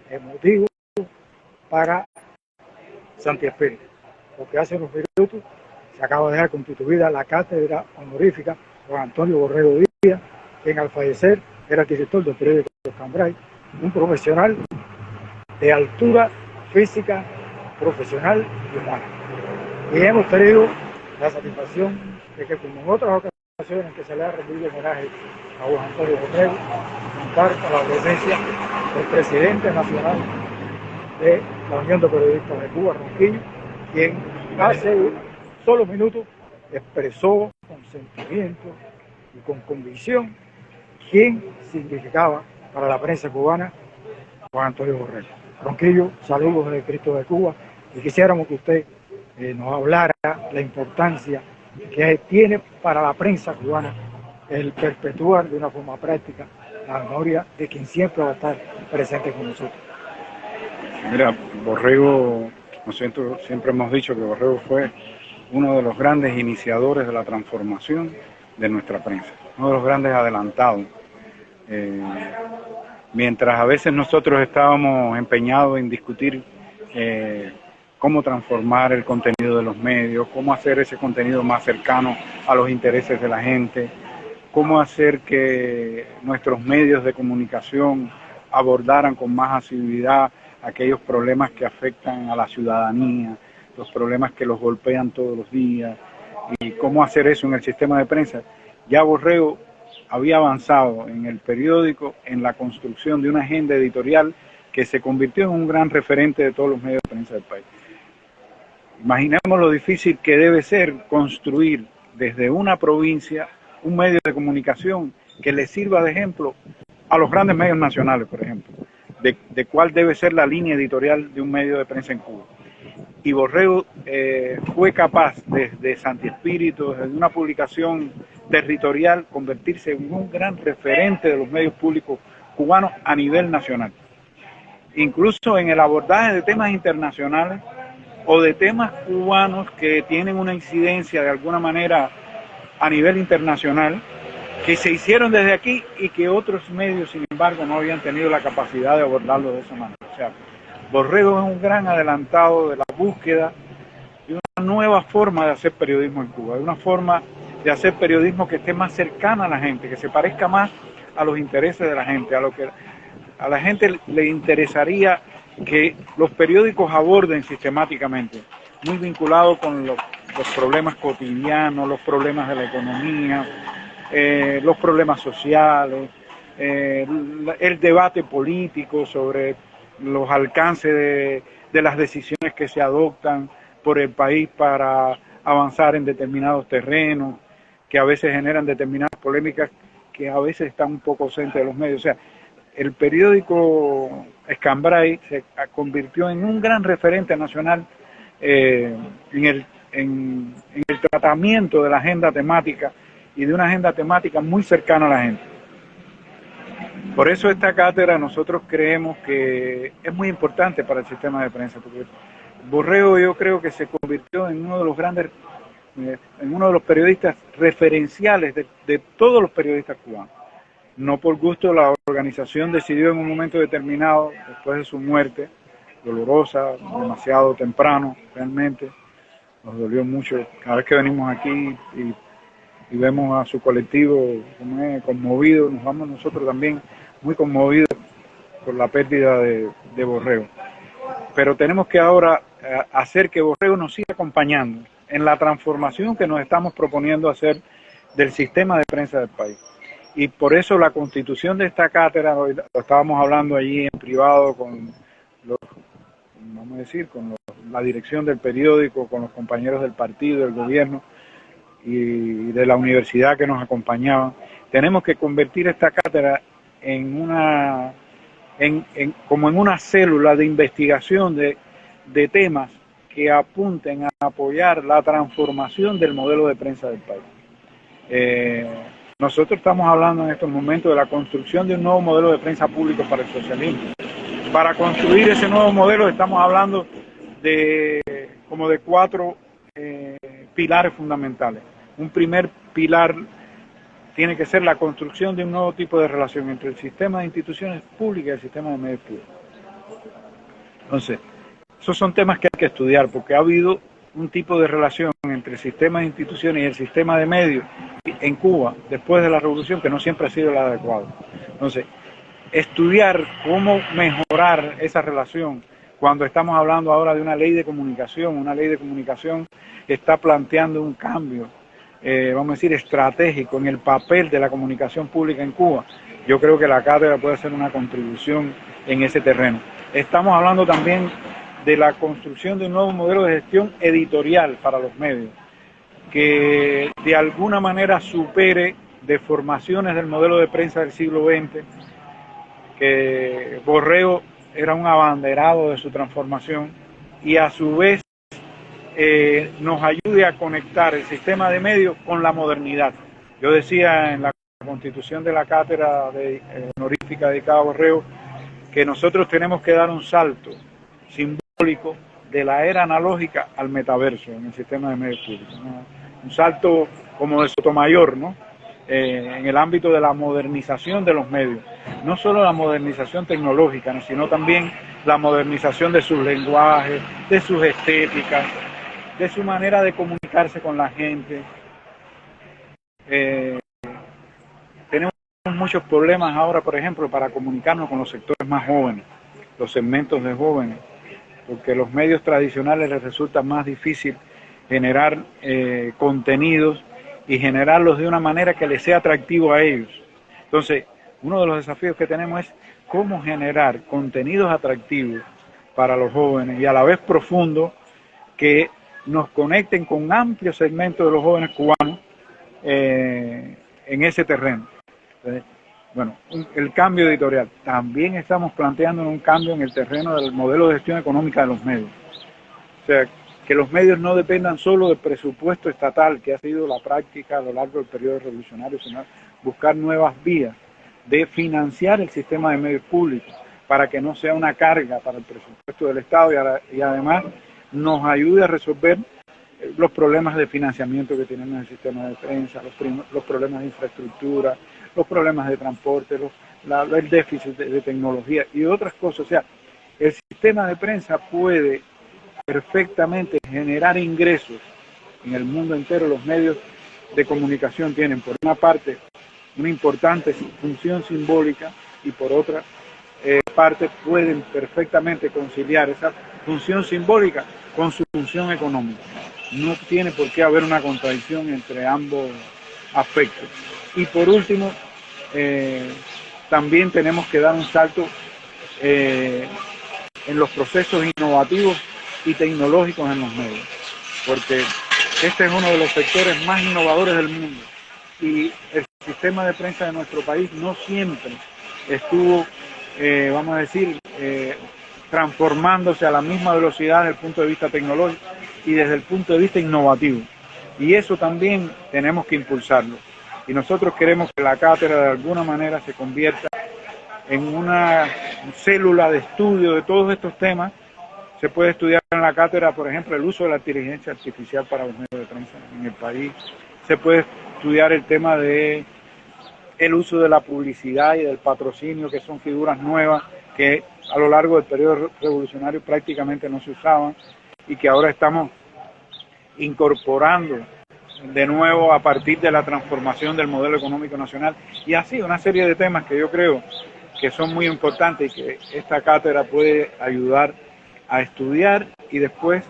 emotivo para Santi Espíritu, porque hace unos minutos se acaba de dejar constituida la cátedra honorífica Juan Antonio Borrego Díaz, quien al fallecer era el director del periódico Cambrai, un profesional de altura física, profesional y humana. Y hemos tenido la satisfacción de que, como en otras ocasiones en que se le ha rendido homenaje a Juan Antonio Borrego, contar con la presencia del presidente nacional de la Unión de Periodistas de Cuba, Ronquillo, quien hace solo minutos expresó con sentimiento y con convicción quién significaba para la prensa cubana Juan Antonio Borrego. Ronquillo, saludos desde Cristo de Cuba, y quisiéramos que usted nos hablara la importancia que tiene para la prensa cubana el perpetuar de una forma práctica la memoria de quien siempre va a estar presente con nosotros. Mira, Borrego, nosotros siempre hemos dicho que Borrego fue uno de los grandes iniciadores de la transformación de nuestra prensa, uno de los grandes adelantados. Mientras a veces nosotros estábamos empeñados en discutir cómo transformar el contenido de los medios, cómo hacer ese contenido más cercano a los intereses de la gente, cómo hacer que nuestros medios de comunicación abordaran con más asiduidad aquellos problemas que afectan a la ciudadanía, los problemas que los golpean todos los días, y cómo hacer eso en el sistema de prensa. Ya Borrego había avanzado en el periódico en la construcción de una agenda editorial que se convirtió en un gran referente de todos los medios de prensa del país. Imaginemos lo difícil que debe ser construir desde una provincia un medio de comunicación que le sirva de ejemplo a los grandes medios nacionales, por ejemplo, de cuál debe ser la línea editorial de un medio de prensa en Cuba. Y Borrego fue capaz desde Santi Espíritu, desde una publicación territorial, convertirse en un gran referente de los medios públicos cubanos a nivel nacional. Incluso en el abordaje de temas internacionales o de temas cubanos que tienen una incidencia de alguna manera a nivel internacional, que se hicieron desde aquí y que otros medios, sin embargo, no habían tenido la capacidad de abordarlo de esa manera. O sea, Borrego es un gran adelantado de la búsqueda de una nueva forma de hacer periodismo en Cuba, de una forma de hacer periodismo que esté más cercana a la gente, que se parezca más a los intereses de la gente, a lo que a la gente le interesaría que los periódicos aborden sistemáticamente, muy vinculado con los problemas cotidianos, los problemas de la economía, los problemas sociales, el debate político sobre los alcances de las decisiones que se adoptan por el país para avanzar en determinados terrenos, que a veces generan determinadas polémicas que a veces están un poco ausentes de los medios. O sea, el periódico Cambrai se convirtió en un gran referente nacional en el tratamiento de la agenda temática y de una agenda temática muy cercana a la gente. Por eso esta cátedra nosotros creemos que es muy importante para el sistema de prensa, porque Borrego yo creo que se convirtió en uno de los grandes, en uno de los periodistas referenciales de todos los periodistas cubanos. No por gusto la organización decidió en un momento determinado, después de su muerte, dolorosa, demasiado temprano realmente, nos dolió mucho cada vez que venimos aquí y vemos a su colectivo conmovido, nos vamos nosotros también muy conmovidos por la pérdida de Borrego. Pero tenemos que ahora hacer que Borrego nos siga acompañando en la transformación que nos estamos proponiendo hacer del sistema de prensa del país. Y por eso la constitución de esta cátedra, hoy lo estábamos hablando allí en privado con la dirección del periódico, con los compañeros del partido, del gobierno y de la universidad que nos acompañaban. Tenemos que convertir esta cátedra como en una célula de investigación de temas que apunten a apoyar la transformación del modelo de prensa del país. Nosotros estamos hablando en estos momentos de la construcción de un nuevo modelo de prensa público para el socialismo. Para construir ese nuevo modelo estamos hablando de 4 pilares fundamentales. Un primer pilar tiene que ser la construcción de un nuevo tipo de relación entre el sistema de instituciones públicas y el sistema de medios públicos. Entonces, esos son temas que hay que estudiar, porque ha habido un tipo de relación entre el sistema de instituciones y el sistema de medios en Cuba, después de la revolución, que no siempre ha sido el adecuado. Entonces, estudiar cómo mejorar esa relación, cuando estamos hablando ahora de una ley de comunicación que está planteando un cambio, vamos a decir, estratégico en el papel de la comunicación pública en Cuba. Yo creo que la cátedra puede hacer una contribución en ese terreno. Estamos hablando también de la construcción de un nuevo modelo de gestión editorial para los medios, que de alguna manera supere deformaciones del modelo de prensa del siglo XX, que Borrego era un abanderado de su transformación, y a su vez nos ayude a conectar el sistema de medios con la modernidad. Yo decía en la constitución de la cátedra honorífica dedicada a Borrego que nosotros tenemos que dar un salto simbólico de la era analógica al metaverso en el sistema de medios públicos, ¿no? Un salto como de Sotomayor, ¿no? En el ámbito de la modernización de los medios, no solo la modernización tecnológica, ¿no? Sino también la modernización de sus lenguajes, de sus estéticas, de su manera de comunicarse con la gente. Tenemos muchos problemas ahora, por ejemplo, para comunicarnos con los sectores más jóvenes, los segmentos de jóvenes, porque los medios tradicionales les resulta más difícil generar contenidos y generarlos de una manera que les sea atractivo a ellos. Entonces, uno de los desafíos que tenemos es cómo generar contenidos atractivos para los jóvenes y a la vez profundos que nos conecten con amplios segmentos de los jóvenes cubanos en ese terreno. Entonces, bueno, el cambio editorial. También estamos planteando un cambio en el terreno del modelo de gestión económica de los medios. O sea, que los medios no dependan solo del presupuesto estatal, que ha sido la práctica a lo largo del periodo revolucionario, sino buscar nuevas vías de financiar el sistema de medios públicos para que no sea una carga para el presupuesto del Estado y además nos ayude a resolver los problemas de financiamiento que tenemos en el sistema de prensa, los problemas de infraestructura, los problemas de transporte, el déficit de tecnología y otras cosas. O sea, el sistema de prensa puede perfectamente generar ingresos en el mundo entero. Los medios de comunicación tienen, por una parte, una importante función simbólica y por otra parte pueden perfectamente conciliar esa función simbólica con su función económica. No tiene por qué haber una contradicción entre ambos aspectos. Y por último, también tenemos que dar un salto en los procesos innovativos y tecnológicos en los medios, porque este es uno de los sectores más innovadores del mundo y el sistema de prensa de nuestro país no siempre estuvo, vamos a decir, transformándose a la misma velocidad desde el punto de vista tecnológico y desde el punto de vista innovativo. Y eso también tenemos que impulsarlo. Y nosotros queremos que la cátedra de alguna manera se convierta en una célula de estudio de todos estos temas. Se puede estudiar en la cátedra, por ejemplo, el uso de la inteligencia artificial para los medios de prensa en el país. Se puede estudiar el tema de el uso de la publicidad y del patrocinio, que son figuras nuevas que a lo largo del periodo revolucionario prácticamente no se usaban y que ahora estamos incorporando de nuevo a partir de la transformación del modelo económico nacional. Y así una serie de temas que yo creo que son muy importantes y que esta cátedra puede ayudar a estudiar y después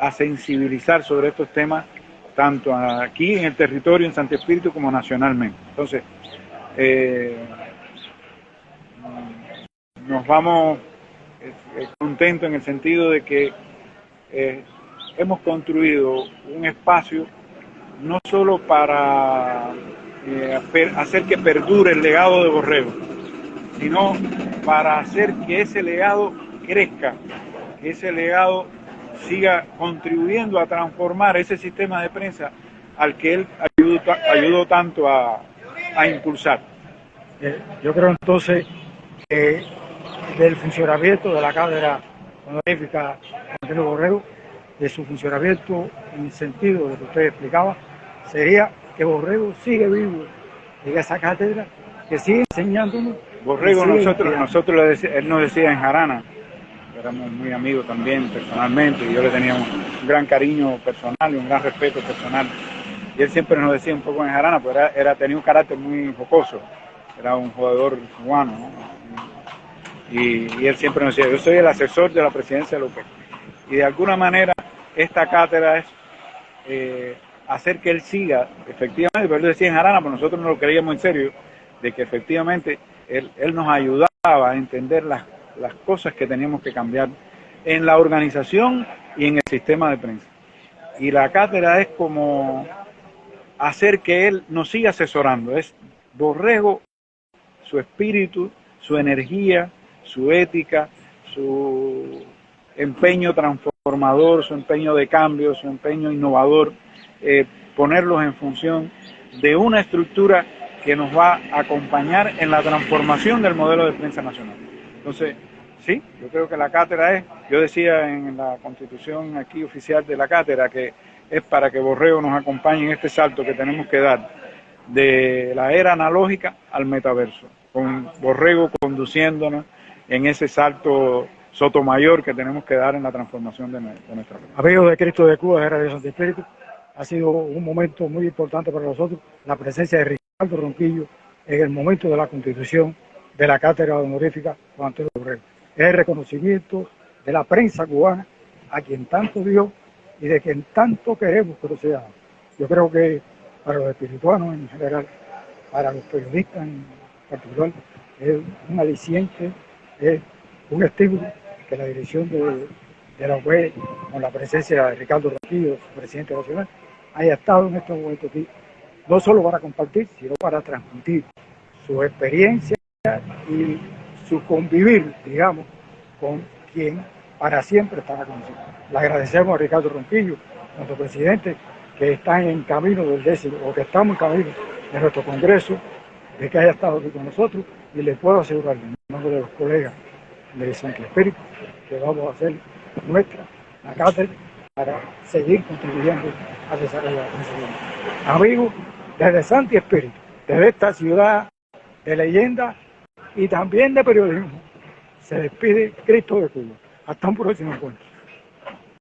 a sensibilizar sobre estos temas, tanto aquí en el territorio, en Santo Espíritu, como nacionalmente. Entonces, nos vamos contentos en el sentido de que hemos construido un espacio no solo para hacer que perdure el legado de Borrego, sino para hacer que ese legado crezca, que ese legado siga contribuyendo a transformar ese sistema de prensa al que él ayudó tanto a impulsar. Yo creo entonces que del funcionamiento de la cátedra honorífica Antonio Borrego, de su funcionamiento en el sentido de lo que usted explicaba, sería que Borrego sigue vivo en esa cátedra, que sigue enseñándonos. Borrego, él nos decía en Jarana, éramos muy amigos también personalmente, y yo le tenía un gran cariño personal y un gran respeto personal. Y él siempre nos decía un poco en jarana, pues tenía un carácter muy jocoso, era un jugador cubano, ¿no? Y él siempre nos decía, yo soy el asesor de la presidencia de López. Y de alguna manera esta cátedra es hacer que él siga, efectivamente, pero él decía en jarana, pero nosotros no lo creíamos en serio, de que efectivamente él nos ayudaba a entender las cosas que teníamos que cambiar en la organización y en el sistema de prensa. Y la cátedra es como hacer que él nos siga asesorando, es Borrego, su espíritu, su energía, su ética, su empeño transformador, su empeño de cambio, su empeño innovador, ponerlos en función de una estructura que nos va a acompañar en la transformación del modelo de prensa nacional. Entonces, sí, yo creo que la cátedra yo decía en la constitución aquí oficial de la cátedra, que es para que Borrego nos acompañe en este salto que tenemos que dar de la era analógica al metaverso, con Borrego conduciéndonos en ese salto sotomayor que tenemos que dar en la transformación de nuestra vida. Amigos de Cristo de Cuba, de Radio Santo Espíritu, ha sido un momento muy importante para nosotros la presencia de Ricardo Ronquillo en el momento de la constitución de la cátedra honorífica Juan Antonio Borrego. Es el reconocimiento de la prensa cubana a quien tanto dio y de quien tanto queremos que lo sea. Yo creo que para los espirituanos en general, para los periodistas en particular, es un aliciente, es un estímulo que la dirección de la UE, con la presencia de Ricardo Ronquillo, su presidente nacional, haya estado en este momento aquí, no solo para compartir, sino para transmitir su experiencia y su convivir, digamos, con quien para siempre estará con nosotros. Le agradecemos a Ricardo Ronquillo, nuestro presidente, que está en camino del 10º, o que estamos en camino de nuestro congreso, de que haya estado aquí con nosotros, y le puedo asegurar en nombre de los colegas de Santo Espíritu que vamos a hacer nuestra la cátedra para seguir contribuyendo al desarrollo de la prensa. Amigos, desde Santo Espíritu, desde esta ciudad de leyenda y también de periodismo, se despide Cristo de Cuba. Hasta un próximo encuentro.